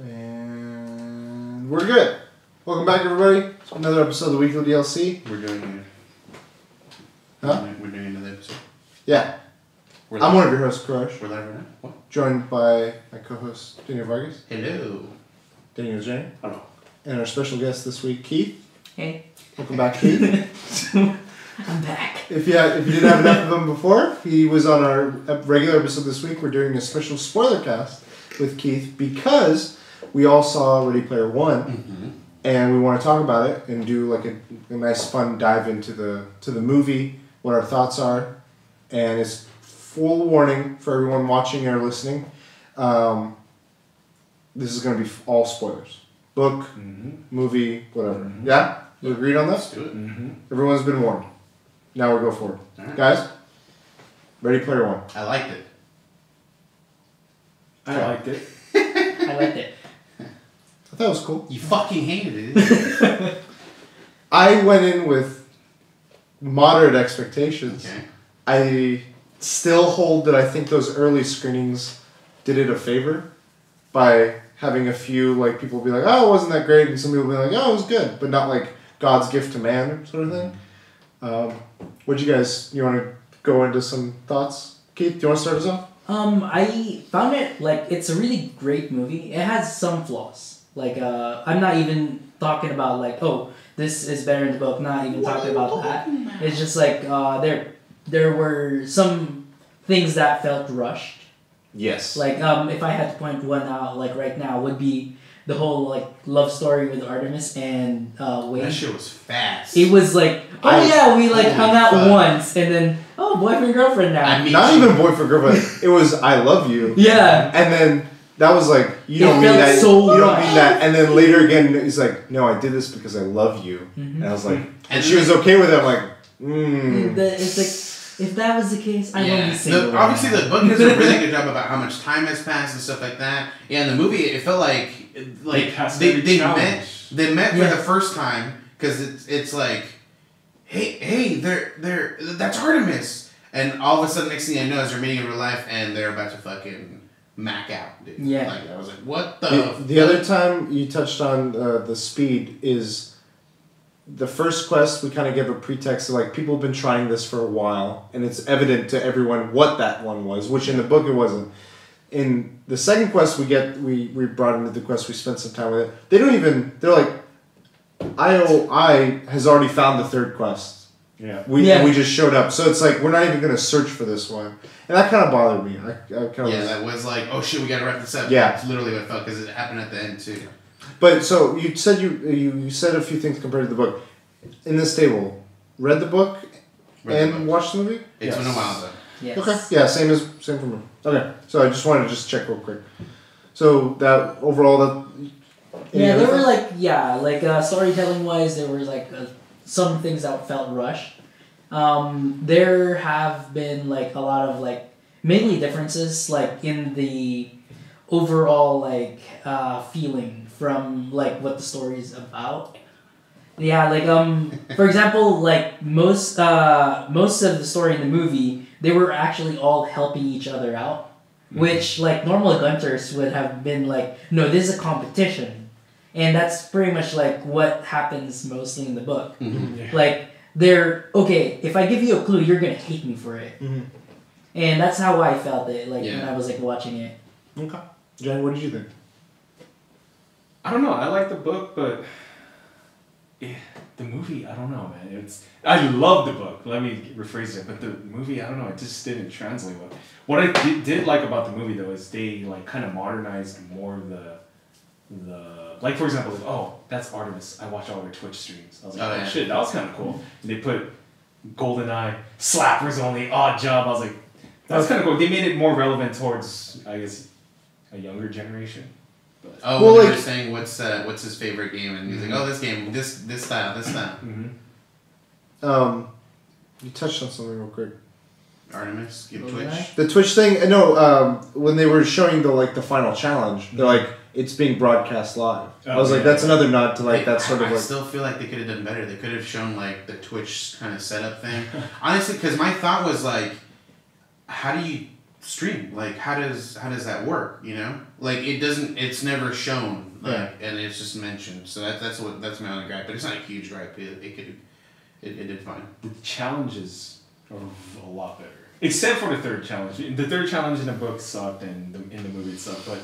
And we're good. Welcome back, everybody, to another episode of the Weekly DLC. We're doing it. Huh? We're doing another episode. Yeah. I'm one of your hosts, Crush. We're live right now? What? Joined by my co-host, Daniel Vargas. Hello. Daniel Jane. Hello. And our special guest this week, Keith. Hey. Welcome back, Keith. I'm back. If you didn't have enough of him before, he was on our regular episode this week. We're doing a special Spoilercast with Keith because we all saw Ready Player One, and we want to talk about it and do like a nice fun dive into the movie, what our thoughts are, and it's full warning for everyone watching or listening. This is going to be all spoilers. Book, movie, whatever. Yeah? You agreed on this? Let's do it. Everyone's been warned. Now we'll go forward. Right. Guys, Ready Player One. I liked it. I liked it. I liked it. I thought it was cool. You fucking hated it. I went in with moderate expectations. Okay. I still hold that I think those early screenings did it a favor by having a few like people be like, oh, it wasn't that great, and some people be like, oh, it was good, but not like God's gift to man sort of thing. You want to go into some thoughts? Keith, do you want to start us off? I found it, like, it's a really great movie. It has some flaws. Like, I'm not even talking about, like, oh, this is better in the book. Not even talking about that. It's just, like, there were some things that felt rushed. Yes. Like, if I had to point one out, like, right now, would be the whole, like, love story with Artemis and Wade. That shit was fast. It was like, we hung out once, and then, boyfriend, girlfriend now. Not even boyfriend, girlfriend. It was I love you. Yeah. And then that was like, you don't mean that. So you don't mean that. And then later again, he's like, no, I did this because I love you. And I was like, and she was okay with it. I'm like, It's like, if that was the case, I won't be single. Obviously, the book does a really good job about how much time has passed and stuff like that. Yeah, in the movie, it felt like they met for the first time because it's like, hey, that's Artemis, and all of a sudden, next thing I know is they're meeting in real life and they're about to fucking mac out, dude. Yeah. Like I was like, what the? The other time you touched on the speed is. The first quest, we kind of give a pretext of like people have been trying this for a while, and it's evident to everyone what that one was, which in the book it wasn't. In the second quest we brought into the quest, we spent some time with it. They're like, IOI has already found the third quest. Yeah. We just showed up, so it's like we're not even gonna search for this one, and that kind of bothered me. That was like, oh shit, we gotta wrap this up. Yeah, that's literally what it felt because it happened at the end too. But so you said you said a few things compared to the book. In this table, read the book and watched the movie? It's been a while though. Yes. Okay. Yeah, same for me. Okay. So I just wanted to check real quick. So that overall there were storytelling wise, there were like some things that felt rushed. There have been like a lot of like mainly differences like in the overall like feeling from like what the story is about. Yeah, like for example, like most of the story in the movie, they were actually all helping each other out, which like normal Gunters would have been like, no, this is a competition, and that's pretty much like what happens mostly in the book. Like they're okay. If I give you a clue, you're gonna hate me for it, and that's how I felt it. Like when I was like watching it. Okay. Jen, what did you think? I don't know. I like the book, but the movie, I don't know, man. I love the book. Let me rephrase it. But the movie, I don't know. It just didn't translate well. What I did like about the movie though is they like kind of modernized more of the like for example, like, oh, that's Artemis. I watch all her Twitch streams. I was like, shit, that was kind of cool. And they put GoldenEye, Slappers Only, Odd Job. I was like, that was kind of cool. They made it more relevant towards, I guess, a younger generation. But, they were saying what's his favorite game, and he's like, oh, this game, this style. You touched on something real quick. Artemis, Twitch. The Twitch thing. No, when they were showing the final challenge, they're like, it's being broadcast live. I was like, that's another nod to like that sort of like. I still feel like they could have done better. They could have shown like the Twitch kind of setup thing. Honestly, because my thought was like, how do you stream? Like, how does that work? You know, like it's never shown, like, and it's just mentioned. So that's my only gripe, but it's not a huge gripe. It did fine. The challenges are a lot better, except for the third challenge. The third challenge in the book sucked, and in the movie it sucked. But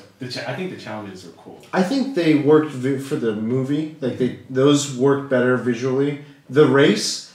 I think the challenges are cool. I think they worked for the movie. Like those worked better visually. The race,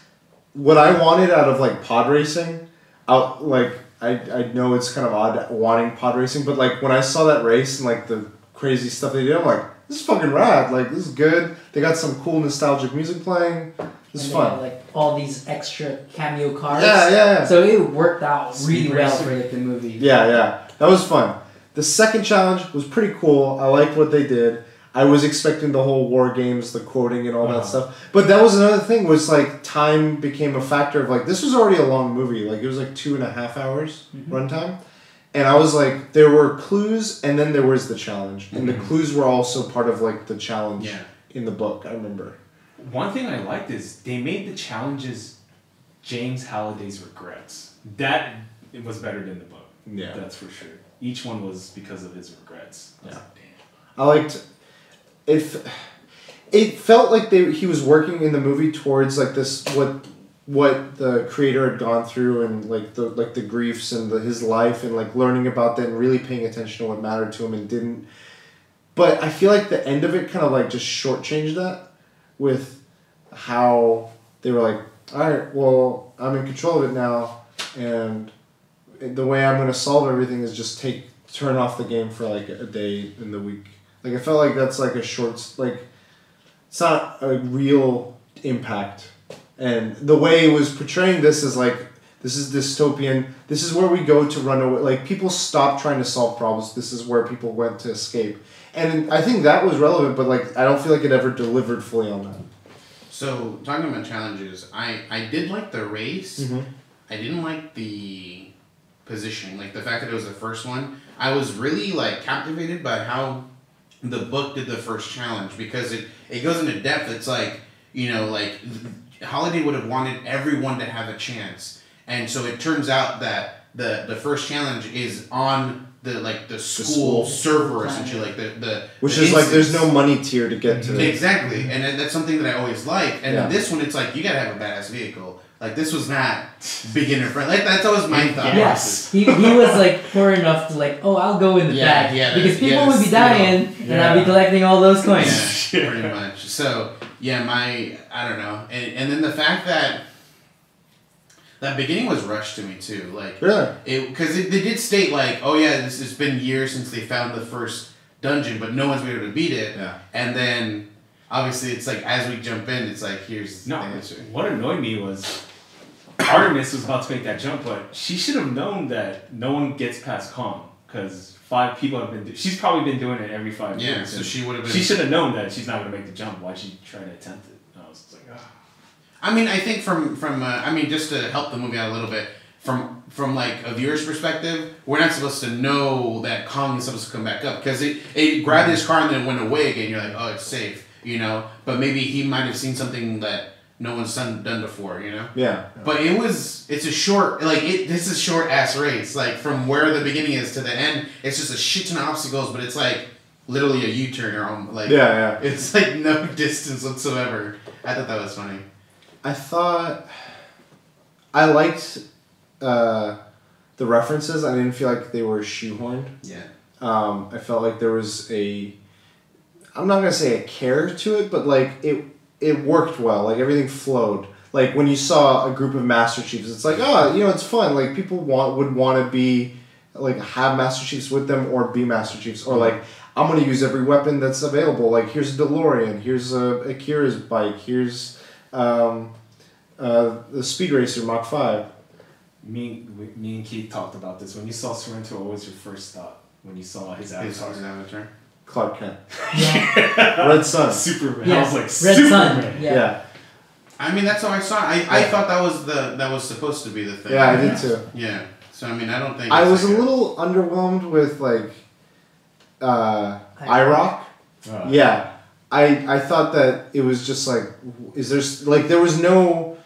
what I wanted out of like pod racing, I know it's kind of odd wanting pod racing, but like when I saw that race and like the crazy stuff they did, I'm like, this is fucking rad. Like, this is good. They got some cool nostalgic music playing. This is fun. Had, like all these extra cameo cars. Yeah. So it worked out really Speed well racing. for like the movie. Yeah. That was fun. The second challenge was pretty cool. I liked what they did. I was expecting the whole war games, the quoting and all that stuff. But that was another thing, was like time became a factor of like, this was already a long movie. Like it was like 2.5 hours runtime. And I was like, there were clues and then there was the challenge. And the clues were also part of like the challenge in the book, I remember. One thing I liked is they made the challenges James Halliday's regrets. That it was better than the book. Yeah. That's for sure. Each one was because of his regrets. I was like, damn. I liked it. It felt like he was working in the movie towards like this what the creator had gone through and like the griefs and his life and like learning about that and really paying attention to what mattered to him and didn't. But I feel like the end of it kind of like just shortchanged that with how they were like, all right, well, I'm in control of it now, and the way I'm going to solve everything is just turn off the game for like a day in the week. Like I felt like that's like a short, like it's not a real impact. And the way it was portraying this is like, this is dystopian. This is where we go to run away. Like people stopped trying to solve problems. This is where people went to escape. And I think that was relevant, but like I don't feel like it ever delivered fully on that. So talking about challenges, I did like the race. Mm-hmm. I didn't like the positioning, like the fact that it was the first one. I was really like captivated by how the book did the first challenge, because it goes into depth. It's like, you know, like Holiday would have wanted everyone to have a chance, and so it turns out that the first challenge is on the school server, essentially, like the which the is like there's instance. no money tier to get to. Exactly, and that's something that I always like. And in this one, it's like you gotta have a badass vehicle. Like this was not beginner friendly. Like that's always my thought. Yes, he was like poor enough to like, oh, I'll go in the back because people would be dying and I'd be collecting all those coins. Yeah, pretty much. So yeah, I don't know, and then the fact that beginning was rushed to me too. Like because they did state like, oh yeah, it's been years since they found the first dungeon, but no one's been able to beat it. Yeah. And then obviously it's like as we jump in, it's like here's the answer. What annoyed me was Artemis was about to make that jump, but she should have known that no one gets past Kong, because 5 people have been. She's probably been doing it every 5 years. Yeah, so she would have been. She should have known that she's not going to make the jump. Why'd she try to attempt it? And I was just like, ah. I mean, I think from just to help the movie out a little bit, from like a viewer's perspective, we're not supposed to know that Kong is supposed to come back up, because it grabbed his car and then went away again. You're like, oh, it's safe, you know. But maybe he might have seen something that no one's done before, you know. Yeah. But it's a short, this is a short ass race. Like from where the beginning is to the end, it's just a shit ton of obstacles. But it's like literally a U-turn or like it's like no distance whatsoever. I thought that was funny. I liked the references. I didn't feel like they were shoehorned. Yeah. I felt like there was I'm not gonna say a care to it, but like it worked well. Like everything flowed. Like when you saw a group of Master Chiefs, it's like, oh, you know, it's fun. Like people would want to be like have Master Chiefs with them or be Master Chiefs, or like I'm gonna use every weapon that's available. Like here's a DeLorean, here's Akira's bike, here's the Speed Racer Mach 5. Me and Keith talked about this. When you saw Sorrento, what was your first thought when you saw his avatar? His avatar. Clark Kent. Yeah. Red Sun. Superman. Yeah. I was like, Red Superman. Sun. Yeah. I mean, that's how I saw it. I thought that was supposed to be the thing. Yeah, I did too. Yeah. So I mean, I don't think I was a little underwhelmed with like IROC. Yeah. I thought that it was just like, there was no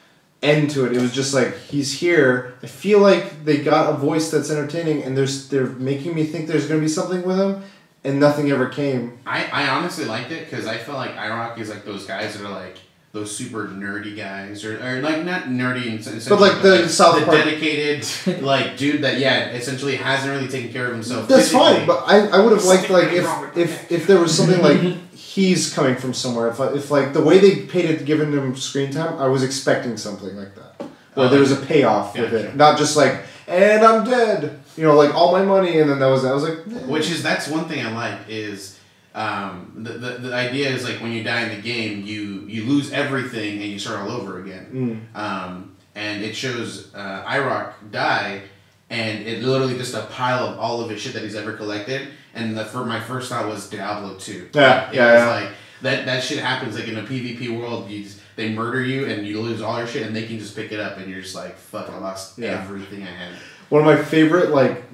end to it. It was just like, he's here. I feel like they got a voice that's entertaining, and they're making me think there's going to be something with him, and nothing ever came. I honestly liked it because I felt like IROC is like those guys that are like those super nerdy guys, or like not nerdy in sense, but like the South Park dedicated like dude that essentially hasn't really taken care of himself. That's fine, but I would have liked like if there was something like he's coming from somewhere. If like the way they painted giving him screen time, I was expecting something like that, where there was a payoff with it, not just like and I'm dead. You know, like all my money, and then that was that. I was like, that's one thing I like is. The idea is like when you die in the game, you lose everything and you start all over again. And it shows IROC die, and it literally just a pile of all of his shit that he's ever collected. And my first thought was Diablo 2. Like that shit happens like in a PvP world. They murder you and you lose all your shit, and they can just pick it up, and you're just like, fuck, I lost everything I had. One of my favorite like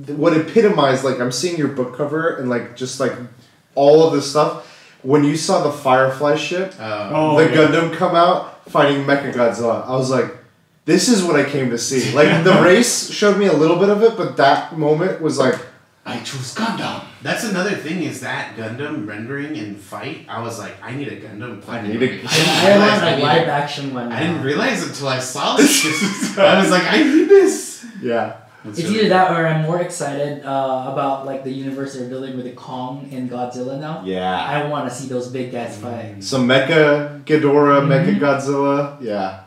what epitomized like I'm seeing your book cover and like just like. All of this stuff. When you saw the Firefly ship, Gundam come out fighting Mechagodzilla, I was like, this is what I came to see. Like, the race showed me a little bit of it, but that moment was like, I choose Gundam. That's another thing is that Gundam rendering and fight, I was like, I need a Gundam. I want a live action one now. I didn't realize until I saw this. I was like, I need this. Yeah. It's either that or I'm more excited about like the universe they're building with the Kong and Godzilla now. Yeah. I want to see those big guys fight. Some Mecha Ghidorah, Mecha Godzilla. Yeah.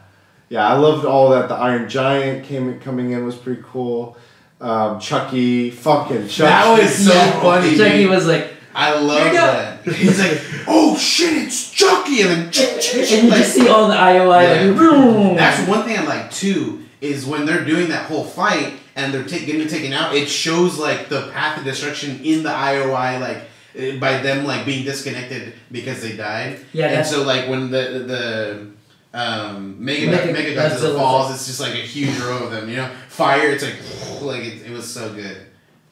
Yeah, I loved all that. The Iron Giant coming in was pretty cool. Chucky. Fucking Chucky. That was so funny. Chucky was like, I love that. He's like, oh shit, it's Chucky. And then and you just see all the IOI. Like, that's one thing I like too, is when they're doing that whole fight, and they're getting taken out, it shows like the path of destruction in the IOI, like by them like being disconnected because they died. Yeah. And so like when the Mega Godzilla falls, it's just like a huge row of them. You know, fire. It's like it was so good,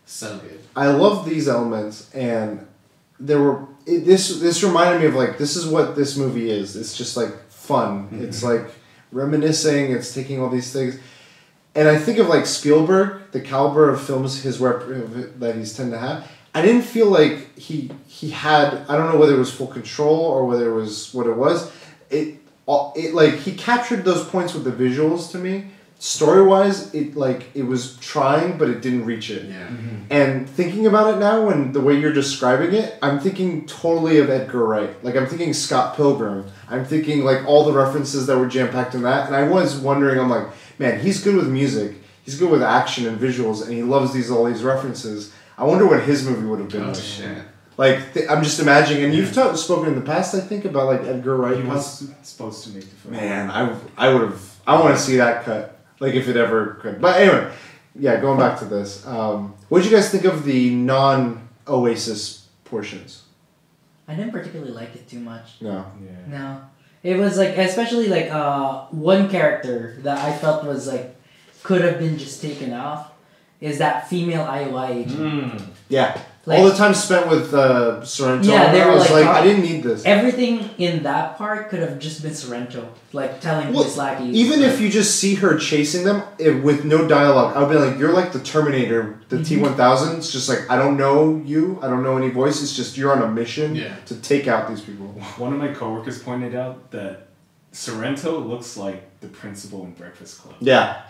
so good. I love these elements, and there were this reminded me of like this is what this movie is. It's just like fun. Mm-hmm. It's like reminiscing. It's taking all these things. And I think of like Spielberg, the caliber of films that he's tend to have. I didn't feel like he had. I don't know whether it was full control or whether it was what it was. It like he captured those points with the visuals to me. Story wise, it was trying, but it didn't reach it. Yeah. Mm-hmm. And thinking about it now, when the way you're describing it, I'm thinking totally of Edgar Wright. Like I'm thinking Scott Pilgrim. I'm thinking like all the references that were jam packed in that. And I was wondering, I'm like, man, he's good with music. He's good with action and visuals, and he loves all these references. I wonder what his movie would have been like. Shit. Like I'm just imagining, and you've spoken in the past, I think, about like Edgar Wright. He was supposed to make the film. Man, I would have. I want to see that cut. Like if it ever could. But anyway, yeah, going back to this. What did you guys think of the non-Oasis portions? I didn't particularly like it too much. No. Yeah. No. It was like, especially like one character that I felt was like, could have been just taken off, is that female IOI agent. Yeah. Like, all the time spent with Sorrento. Yeah, they were I was like I didn't need this. Everything in that part could have just been Sorrento, like telling these lackeys. Even if you just see her chasing them with no dialogue, I would be like, you're like the Terminator, the T-1000. It's just like, I don't know you. I don't know any voice. It's just you're on a mission to take out these people. One of my coworkers pointed out that Sorrento looks like the principal in Breakfast Club. Yeah.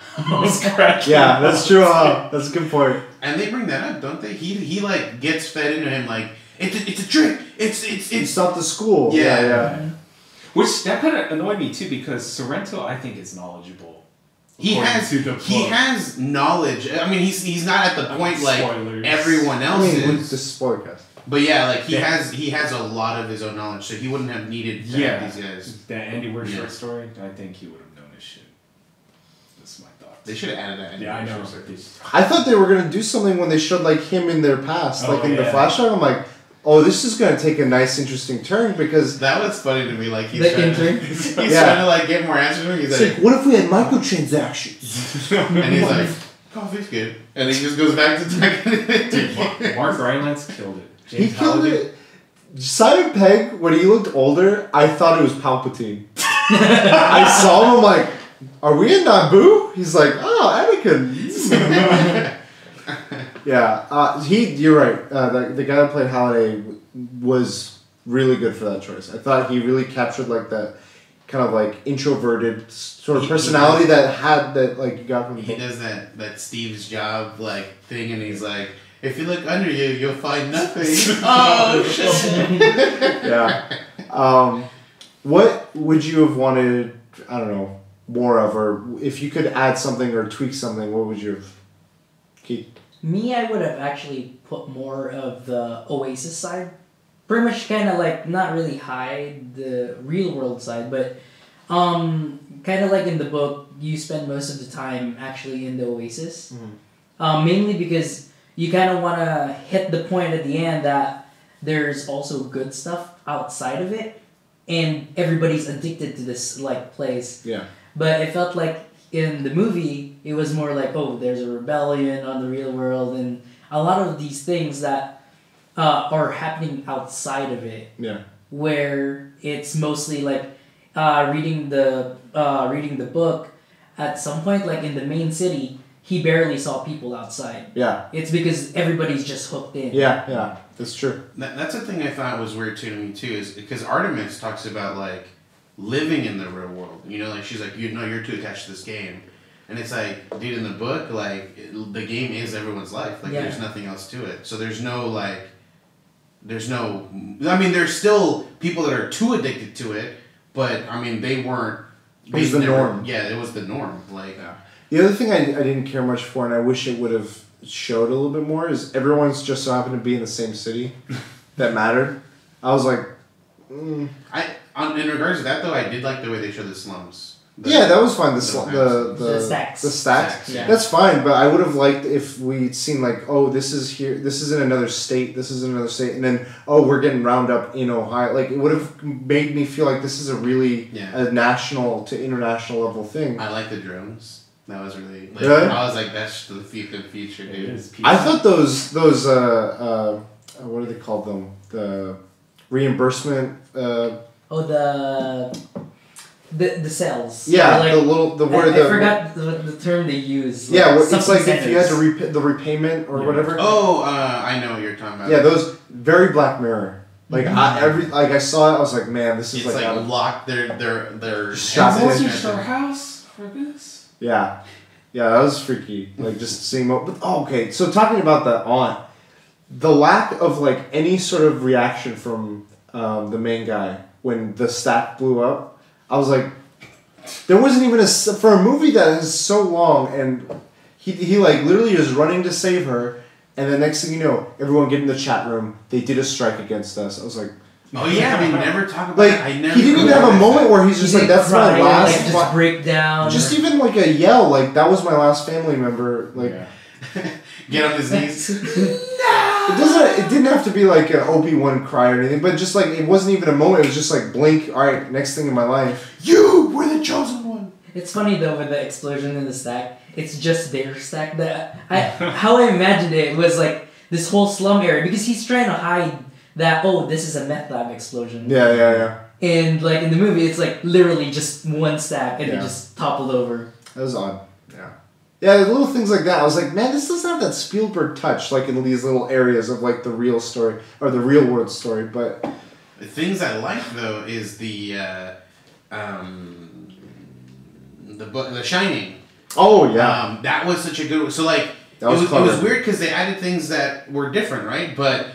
Yeah, that's true. That's a good point. And they bring that up, don't they? He like gets fed into him like it's a trick. It's not the school. Yeah. Which that kind of annoyed me too, because Sorrento, I think, is knowledgeable. He has knowledge. I mean, he's not at the point like everyone else is. This is Spoilercast. But yeah, like he has a lot of his own knowledge, so he wouldn't have needed these guys. That Andy Weir short story, I think he would have known his shit. That's my thoughts. They should have added that. Yeah, I know. I thought they were gonna do something when they showed like him in their past, like in the flashback. I'm like, oh, this is gonna take a nice, interesting turn because that was funny to me. Like he's trying to like get more answers. He's like, what if we had microtransactions? And he's like, coffee's good, and he just goes back to Mark Rylance killed it. He killed it. Simon Pegg, when he looked older, I thought it was Palpatine. I saw him, I'm like, are we in Naboo? He's like, oh, Anakin. Yeah, you're right. The guy that played Holiday was really good for that choice. I thought he really captured like that kind of like introverted sort of personality that like you got from the book. He does that Steve's job like thing, and he's like, if you look under you, you'll find nothing. Oh shit. Yeah. What would you have wanted? I don't know, more of, or if you could add something or tweak something, what would you have? Keith? Me, I would have actually put more of the Oasis side. Pretty much kind of like, not really hide the real world side, but kind of like in the book, you spend most of the time actually in the Oasis. Mm-hmm. Mainly because you kind of want to hit the point at the end that there's also good stuff outside of it, and everybody's addicted to this like place. Yeah. But it felt like in the movie, it was more like, oh, there's a rebellion on the real world, and a lot of these things that are happening outside of it. Yeah. Where it's mostly like reading the book. At some point, like in the main city, he barely saw people outside. Yeah. It's because everybody's just hooked in. Yeah, that's true. That's the thing I thought was weird to me too, is because Artemis talks about like living in the real world. You know, like she's like, you're too attached to this game. And it's like, dude, in the book, like, the game is everyone's life. Like, there's nothing else to it. So there's no, I mean, there's still people that are too addicted to it, but, I mean, they weren't. It was the norm. Yeah, it was the norm. Like, the other thing I didn't care much for, and I wish it would have showed a little bit more, is everyone's just so happened to be in the same city that mattered. I was like, in regards to that, though, I did like the way they showed the slums. That was fine. The stacks. The stacks. Yeah. That's fine, but I would have liked if we'd seen like, oh, this is here. This is in another state. This is in another state, and then we're getting round up in Ohio. Like it would have made me feel like this is a really a national to international level thing. I like the drones. That was really. Like, really? I was like, that's the future, dude. I thought those what do they call them? The reimbursement. The cells. Yeah, like, I forgot the term they use. Like, yeah, it's like centers. If you had to the repayment or whatever. Oh, I know what you're talking about. Yeah, those very Black Mirror. Like I saw it, I was like, man, this is it's like locked. They're grocery store house for this. Yeah, that was freaky. Like just seeing okay. So talking about the aunt, the lack of like any sort of reaction from the main guy when the stack blew up. I was like, there wasn't even for a movie that is so long, and he like literally is running to save her, and the next thing you know, everyone get in the chat room. They did a strike against us. I was like, oh yeah, they never talk about like it. I never he didn't even have a moment where he's just like, that's my last. Like, just break down. Just even like a yell, like that was my last family member. Like, get on his knees. It didn't have to be like an Obi-Wan cry or anything, but just like it wasn't even a moment. It was just like blink. All right, next thing in my life. You were the chosen one. It's funny though with the explosion in the stack. It's just their stack. How I imagined it was like this whole slum area because he's trying to hide that this is a meth lab explosion. Yeah. And like in the movie, it's like literally just one stack and it just toppled over. That was odd. Yeah, little things like that. I was like, man, this doesn't have that Spielberg touch, like in these little areas of like the real story or the real world story. But the things I like though is the book, The Shining. Oh yeah, that was such a good. So like it was weird because they added things that were different, right? But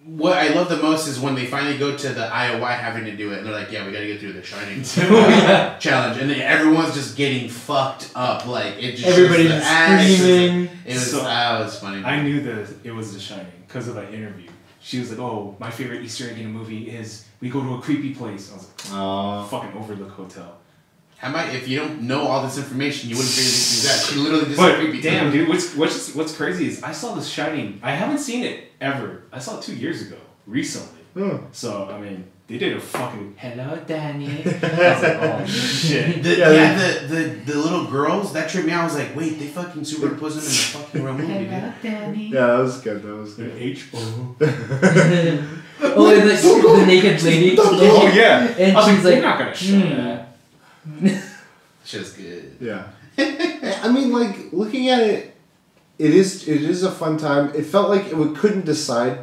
what I love the most is when they finally go to the IOI having to do it, and they're like, "Yeah, we got to get through the Shining challenge," and then everyone's just getting fucked up. Like everybody's screaming. It was funny. I knew that it was The Shining because of that interview. She was like, "Oh, my favorite Easter egg in a movie is we go to a creepy place." I was like, "Fucking Overlook Hotel." If you don't know all this information, you wouldn't figure this out. She literally just said creepy. Damn, dude. What's crazy is I saw The Shining. I haven't seen it ever. I saw it 2 years ago, recently. So I mean, they did a fucking hello, Danny. I was like, oh shit. The little girls that tripped me out. I was like, wait, they fucking superimposed them in the fucking real movie, hello, Danny. Yeah, that was good. H-O. The naked lady. Oh yeah. And I was she's like, like, you're not gonna show that. Just good. Yeah. I mean, like, looking at it, it is a fun time. It felt like it couldn't decide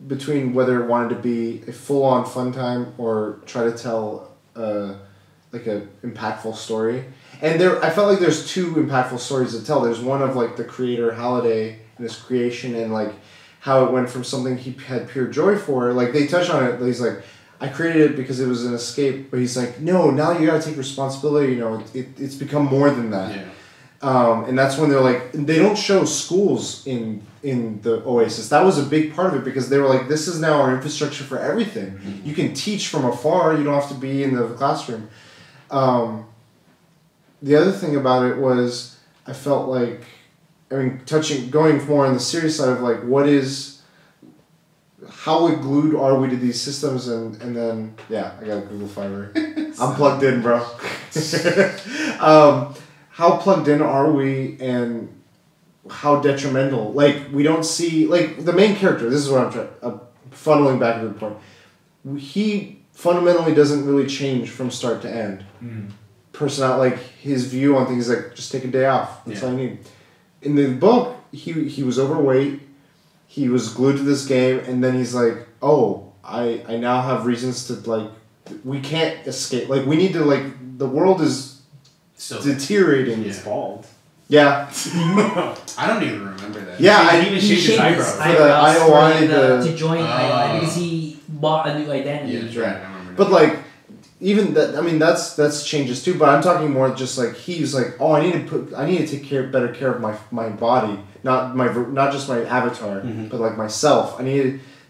between whether it wanted to be a full-on fun time or try to tell like a impactful story. And I felt like there's two impactful stories to tell. There's one of like the creator Halliday and his creation and like how it went from something he had pure joy for. Like they touch on it. He's like, I created it because it was an escape. But he's like, no, now you gotta take responsibility. You know, it's become more than that. Yeah. And that's when they're like, they don't show schools in the Oasis. That was a big part of it because they were like, this is now our infrastructure for everything. Mm-hmm. You can teach from afar. You don't have to be in the classroom. The other thing about it was I felt like, I mean, going more on the serious side of like, how glued are we to these systems? And then, yeah, I got a Google Fiber. I'm plugged in, bro. How plugged in are we and how detrimental? Like, we don't see, like, the main character, this is what I'm funneling back to the point. He fundamentally doesn't really change from start to end. Mm. Like, his view on things is like, just take a day off. That's all I need. In the book, he was overweight. He was glued to this game, and then he's like, oh, I now have reasons to, like, we can't escape. Like, we need to, like, the world is deteriorating. He's bald. Yeah. I don't even remember that. Yeah, he even shaved his eyebrows. For the IOI, to join IOI because he bought a new identity. Yeah, that's right. I remember but, like, even that, I mean, that's changes too, but I'm talking more just like, he's like, oh, I need to take better care of my body, not just my avatar, mm-hmm. but like myself.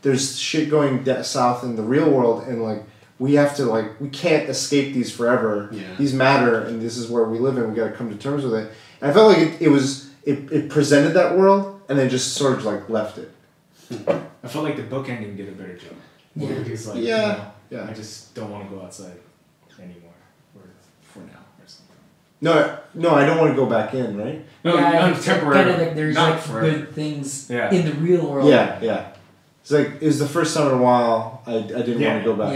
There's shit going south in the real world, and like, we have to, like, we can't escape these forever. Yeah. These matter, and this is where we live, and we got to come to terms with it. And I felt like it presented that world, and then just sort of like left it. I felt like the book ending did a better job. Yeah. Because like, yeah. I just don't want to go outside anymore, or for now, or something. No, I don't want to go back in, right? No, temporarily. Kind of like there's not like forever. good things in the real world. Yeah. It's like, it was the first time in a while I didn't want to go back.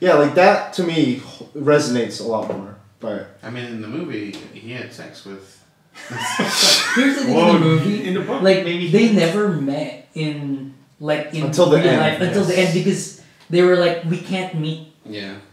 Yeah, like that to me resonates a lot more. But I mean, in the movie, he had sex with. Here's the thing in the movie. In the book, like they never met in until the real end. life until the end because they were like, we can't meet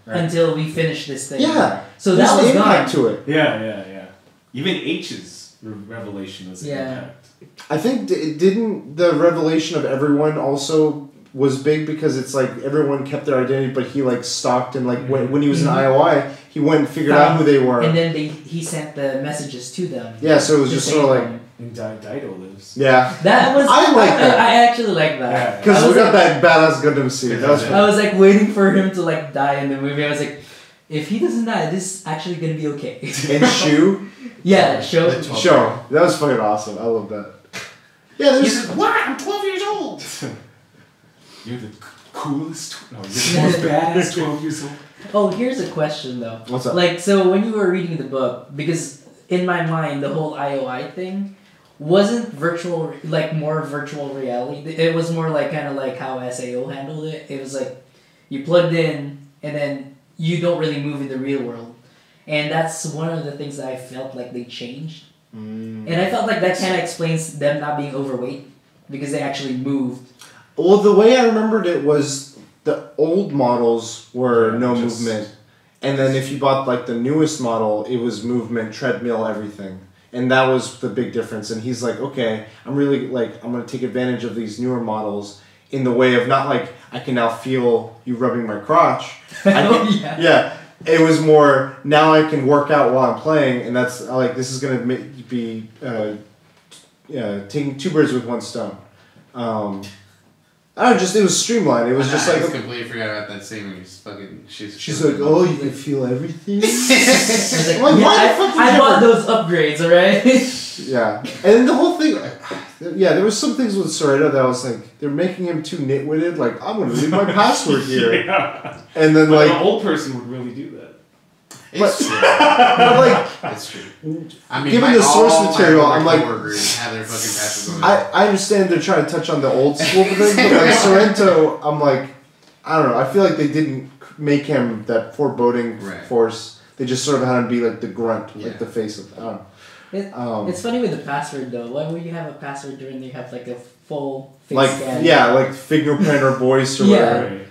until we finish this thing. Yeah. So that was gone. to it. Yeah. Even H's revelation was an impact. I think didn't the revelation of everyone also was big because it's like everyone kept their identity, but he like stalked and like when he was in IOI, he went and figured out who they were. And then he sent the messages to them. Yeah, so it was just sort of like. And Dido lives. Yeah. That was. I like that. I actually like that. Because we got that badass Gundam scene. I was like waiting for him to like die in the movie. I was like, if he doesn't die, this is actually gonna be okay. And Shu. Yeah, Shu. That was fucking awesome. I love that. Yeah, there's. He says, "What? I'm 12 years old." You're the coolest. You're the most badass 12 years old. Oh, here's a question though. What's up? Like, so when you were reading the book, because in my mind the whole IOI thing wasn't more virtual reality. It was more like kind of like how SAO handled it. It was like you plugged in and then you don't really move in the real world. And that's one of the things that I felt like they changed. And I felt like that kind of explains them not being overweight because they actually moved. Well, the way I remembered it was the old models were no movement. And then if you bought like the newest model, it was movement, treadmill, everything. And that was the big difference. And he's like, okay, I'm going to take advantage of these newer models in the way of not like, I can now feel you rubbing my crotch. Yeah. It was more, now I can work out while I'm playing. And that's like, this is going to be taking two birds with one stone. I don't know, it was streamlined. It was just like... I completely forgot about that scene where she's like, oh, you can feel everything? I bought those upgrades, alright? Yeah. And the whole thing... Yeah, there was some things with Soretta that I was like, they're making him too nitwitted. Like, I'm going to leave my password here. And then but an old person would really do that. It's true. But it's true. I mean, given the source material, I'm like, have their fucking passwords on I understand they're trying to touch on the old school thing, but like Sorrento, I'm like, I don't know. I feel like they didn't make him that foreboding force They just sort of had him be like the grunt, Yeah. like the face of. I don't know. It's funny with the password though. Why would you have a password when you have like a full face Like scan? like fingerprint or voice or Yeah. whatever. Right.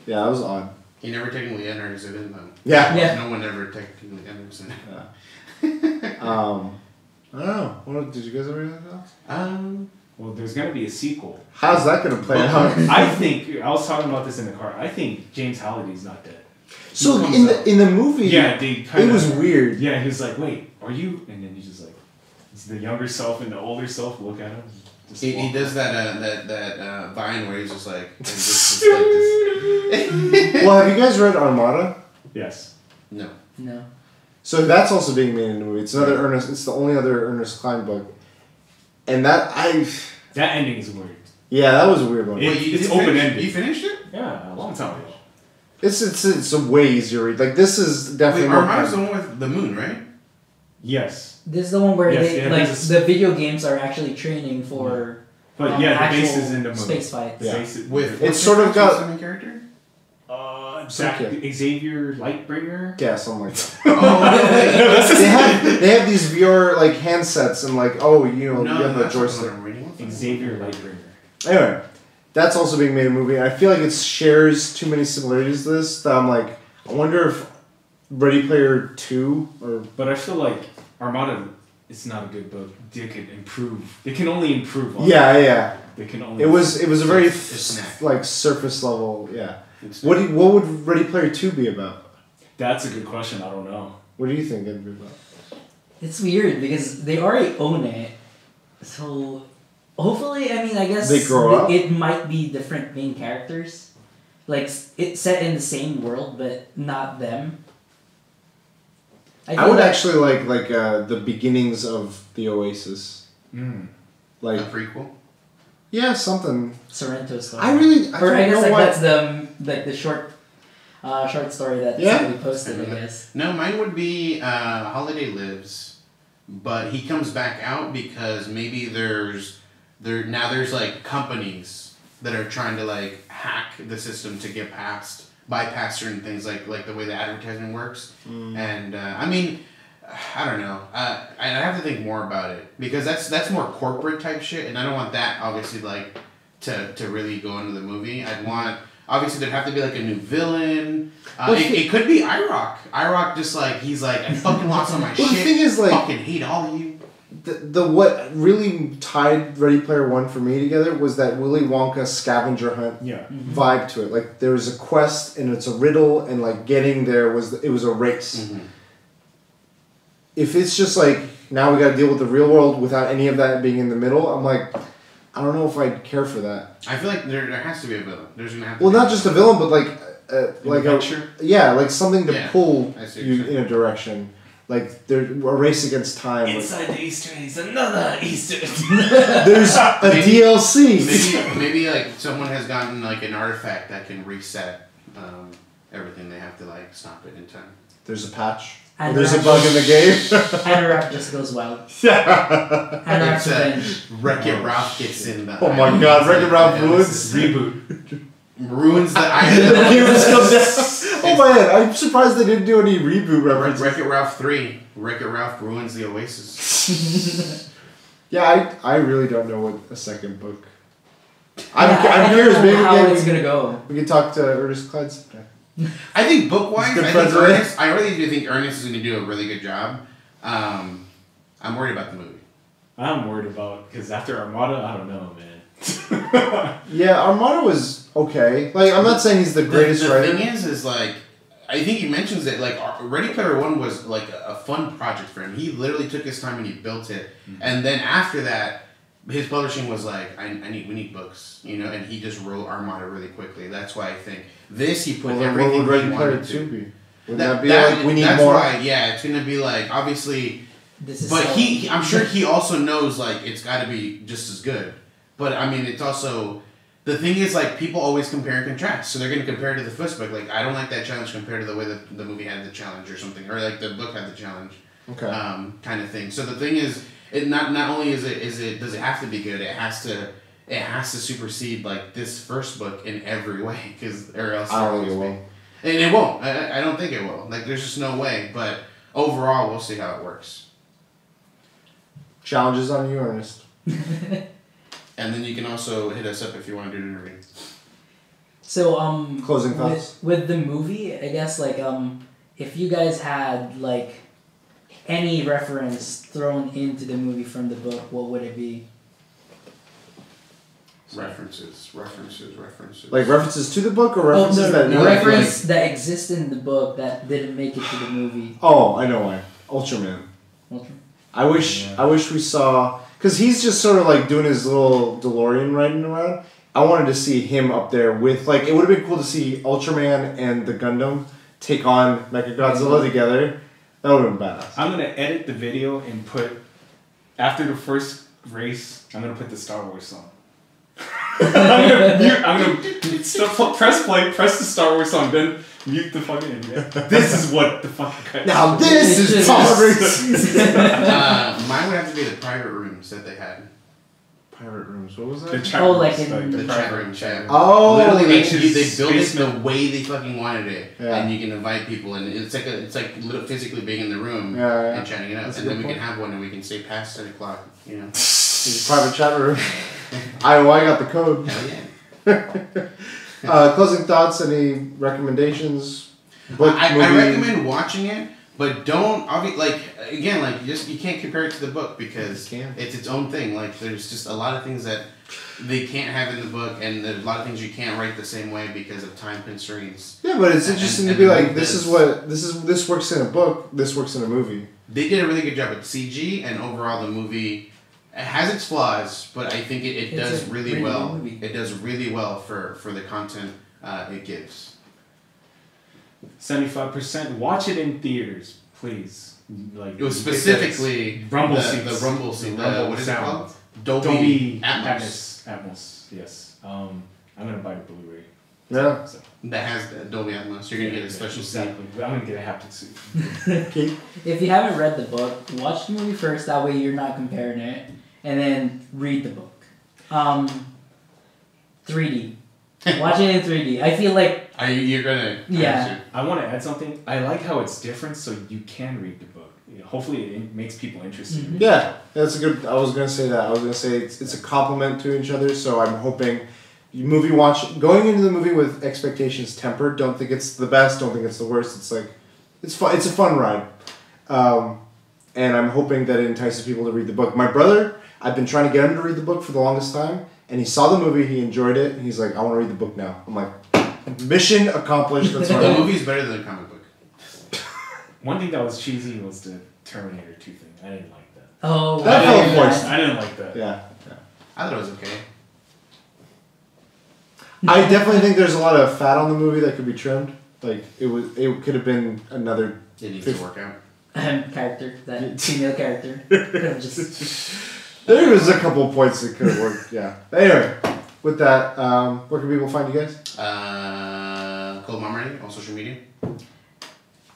Yeah, that was odd. He never technically enters it in though. Yeah. Yeah. No one ever technically enters it. I don't know. What, did you guys ever anything else? Well, there's gonna be a sequel. How's that gonna play out? I think I was talking about this in the car. I think James Halliday's not dead. So comes in the movie, Yeah, they kind it of. was weird. Yeah, he was like, "Wait, are you?" And then he's just like, it's the younger self and the older self look at him. Just He walk does away. that Vine where he's just like, and just like this. Well, have you guys read Armada? Yes. No. No. So that's also being made into a movie. It's another Ernest. It's the only other Ernest Cline book, and that That ending is weird. that was a weird one. Yeah. Wait, It's you finished- open-ended. You finished it? Yeah, a long time ago. It's a way easier read. Like this is Wait, definitely more. Armada's the one with the moon, right? Yes, This is the one where Yes, they yeah, like this is- the video games are actually training for but yeah, the base actual is in the movie. space fights. Yeah. With It's what's sort your of got- what's the main character? Zach, Okay. Xavier Lightbringer. Yeah, something like that. Oh, they have these VR like handsets and like no, you have a that's not the joystick. one I'm reading. Xavier Lightbringer. Anyway, that's also being made a movie. I feel like it shares too many similarities to this that I'm like, I wonder if Ready Player 2 or But I feel like Armada is not a good book. They could improve. They can only improve. On yeah. They can only. It was a very It's snack. like surface level. Yeah. It's What would Ready Player 2 be about? That's a good question. I don't know. What do you think it'd be about? It's weird because they already own it, so hopefully, I mean, I guess They grow up? it might be different main characters, like it's set in the same world but not them. I feel would like- actually like the beginnings of the Oasis. Mm. Like a prequel. yeah, something. Sorrento story. I or I don't guess know like why. that's the short story that Yeah. somebody posted. I guess. No, mine would be Holiday Lives, but he comes back out because maybe there's like companies that are trying to like hack the system to get bypass certain things like the way the advertising works. And I mean, I don't know. I have to think more about it because that's more corporate type shit, and I don't want that obviously like to really go into the movie. I'd want obviously there'd have to be like a new villain. It could be IROC. IROC just like he's like I fucking lost all my Well, shit. the thing is, like- fucking hate all of you. The what really tied Ready Player 1 for me together was that Willy Wonka scavenger hunt Yeah. vibe to it. Like there was a quest and it's a riddle and like getting there was a race. Mm-hmm. If it's just like now we got to deal with the real world without any of that being in the middle, I'm like, I don't know if I'd care for that. I feel like there has to be a villain. There's gonna have to Well, be not just a villain, but like like adventure? like something to Yeah, pull I see what you you're saying. in a direction. Like there's a race against time. Like, Inside the Easter egg is another Easter egg. there's a Maybe- DLC. Maybe like someone has gotten like an artifact that can reset everything. They have to like stop it in time. There's a patch. And There's a Ralph- bug in the game. Anorak just goes wild. Yeah. Anorak's It's, revenge. Wreck-It Ralph gets in the. Oh my God, Wreck-It Ralph ruins- ruins the The island. cameras come down. Oh man, I'm surprised they didn't do any reboot references. Wreck-It Ralph 3. Wreck-It Ralph ruins the Oasis. Yeah, I really don't know what a second book. Yeah, I'm I curious. don't Maybe know how we it's can, gonna go. we can talk to Ernest Cline sometime. I think book-wise, He's good friends with Ernest, I really do think Ernest is going to do a really good job. I'm worried about the movie. I'm worried about because after Armada, I don't know, man. Yeah, Armada was okay. Like, I'm not saying he's the greatest the writer. thing is like, I think he mentions that like Ready Player One was like a fun project for him. He literally took his time and he built it, and then after that, his publishing was like, we need books, you know, and he just wrote Armada really quickly. That's why I think this he put Well, then what everything would he Ready Player wanted 2 to. be? Would that be like, we need that's more? Why, yeah, it's gonna be like obviously, This is but so- I'm sure he also knows like it's got to be just as good. But I mean, it's also the thing is like people always compare and contrast, so they're gonna compare to the first book. Like I don't like that challenge compared to the way that the movie had the challenge or something, or like the book had the challenge, Okay. kind of thing. So the thing is, it not only does it have to be good, it has to supersede like this first book in every way, or else I it'll don't think it always will. be. And it won't. I don't think it will. Like, there's just no way. But overall, we'll see how it works. Challenges on you, Ernest. And then you can also hit us up if you want to do an interview. So Closing thoughts with the movie, I guess like if you guys had like any reference thrown into the movie from the book, what would it be? References. Like references to the book or references reference that exist in the book that didn't make it to the movie. Oh, I know why. Ultraman. I wish we saw, because he's just sort of like doing his little DeLorean riding around. I wanted to see him up there with, like, it would have been cool to see Ultraman and the Gundam take on Mechagodzilla together. That would have been badass. I'm going to edit the video and put, after the first race, I'm going to put the Star Wars song. I'm gonna press play, press the Star Wars song, then mute the fucking end. This is what the fucking cut. Now this is tolerance. Mine would have to be the private rooms that they had. Private rooms. What was that? The chat like in the chat room chat. Oh, literally, they H's built it basement. the way they fucking wanted it, Yeah. and you can invite people, and it's like physically being in the room Yeah. and chatting it up, That's a and then good we point. can have one, and we can stay past 10 o'clock. You know. It's a private chat room. I got the code. Hell yeah. Closing thoughts. Any recommendations? Book, I movie? recommend watching it, but don't you can't compare it to the book because it's its own thing. Like there's just a lot of things that they can't have in the book, and there's a lot of things you can't write the same way because of time constraints. Yeah, but it's interesting to be like, this works in a book. This works in a movie. They did a really good job with CG, and overall the movie has its flaws, but I think it does really well. Movie. It does really well for the content it gives. 75%. Watch it in theaters, please. Like It was specifically rumble seats. seats. The rumble seat. What is sound. it called? Dolby Atmos. Atmos. Yes. I'm gonna buy the Blu-ray. Yeah. So, That has the Dolby Atmos. You're gonna get a special seat. exactly. I'm gonna get a haptic suit. Keith? If you haven't read the book, watch the movie first. That way you're not comparing it, and then read the book. 3D. Watch it in 3D. I feel like You're gonna. Yeah. I want to add something. I like how it's different, so you can read the book. Hopefully, it makes people interested. Mm-hmm. Yeah, that's a good. I was gonna say that. I was gonna say it's a compliment to each other. So I'm hoping going into the movie with expectations tempered. Don't think it's the best. Don't think it's the worst. It's like it's fun. It's a fun ride, and I'm hoping that it entices people to read the book. My brother, I've been trying to get him to read the book for the longest time, and he saw the movie. He enjoyed it, and he's like, "I want to read the book now." I'm like, "Mission accomplished." That's what The I want. movie's better than the comic book. One thing that was cheesy was the Terminator 2 thing. I didn't like that. oh That wow, felt yeah. forced. I didn't like that. Yeah. I thought it was okay. I definitely think there's a lot of fat on the movie that could be trimmed. Like it could have been another. It needs to work out. Character, that female character. Could have just There was a couple of points that could have worked. Yeah. But anyway, with that, where can people find you guys? Cold Mom on social media.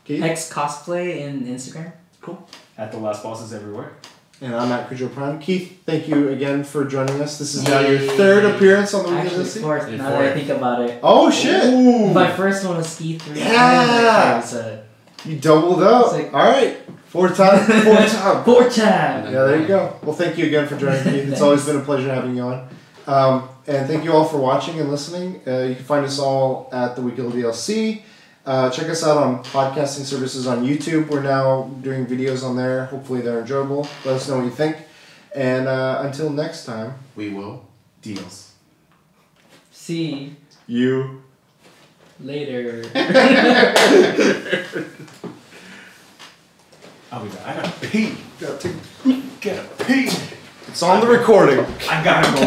Keith? X cosplay in Instagram. Cool. At the Last Bosses Everywhere. And I'm at Cujo Prime. Keith, thank you again for joining us. This is now your third appearance on the Weekly Actually, Listing. fourth. Now that I think about it. Oh shit! My first one was Ski 3. Yeah! So You doubled up. It's like- All right. Fourth time. fourth time. Yeah, there you go. Well, thank you again for joining me. It's always been a pleasure having you on. And thank you all for watching and listening. You can find us all at the Weekly DLC. Check us out on podcasting services on YouTube. We're now doing videos on there. Hopefully they're enjoyable. Let us know what you think. And until next time, We will. Deals. See you. later. I'll be back. I gotta pee. Gotta take- Gotta pee. It's on the recording. I gotta go.